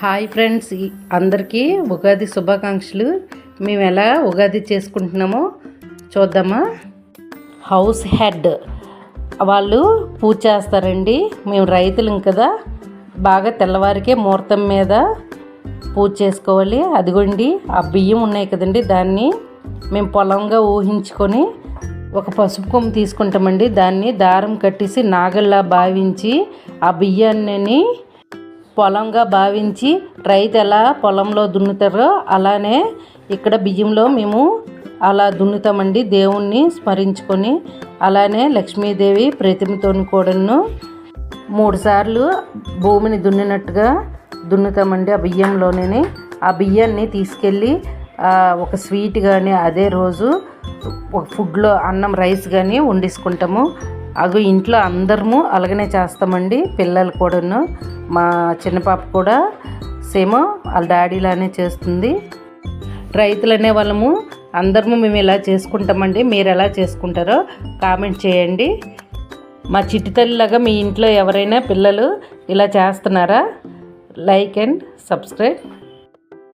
Hi friends, అందరికీ ఉగాది శుభాకాంక్షలు. మేము ఎలా ఉగాది చేసుకుంటున్నామో చూద్దామా. హౌస్ హెడ్ వాళ్ళు పూజ చేస్తారండి. మేము రైతులం కదా, బాగా తెల్లవారికే ముహూర్తం మీద పూజ చేసుకోవాలి. అదిగోండి ఆ బియ్యం ఉన్నాయి కదండి, దాన్ని మేము పొలంగా ఊహించుకొని ఒక పసుపు కొమ్ము తీసుకుంటామండి. దాన్ని దారం కట్టేసి నాగల్లా భావించి ఆ బియ్యాన్ని పొలంగా భావించి రైతు ఎలా పొలంలో దున్నుతారో అలానే ఇక్కడ బియ్యంలో మేము అలా దున్నుతామండి. దేవుణ్ణి స్మరించుకొని అలానే లక్ష్మీదేవి ప్రతిమతో కూడాను 3 సార్లు భూమిని దున్నినట్టుగా దున్నుతామండి ఆ బియ్యంలోనే. ఆ బియ్యాన్ని తీసుకెళ్ళి ఒక స్వీట్ కానీ అదే రోజు ఒక ఫుడ్లో అన్నం రైస్ కానీ వండేసుకుంటాము. అవి ఇంట్లో అందరము అలాగనే చేస్తామండి. పిల్లలు కూడాను, మా చిన్న పాప కూడా సేమ్ వాళ్ళ డాడీలానే చేస్తుంది. రైతులు అనే వాళ్ళము అందరము మేము ఇలా చేసుకుంటామండి. మీరు ఎలా చేసుకుంటారో కామెంట్ చేయండి. మా చిట్టి తల్లిలాగా మీ ఇంట్లో ఎవరైనా పిల్లలు ఇలా చేస్తున్నారా? Like and subscribe.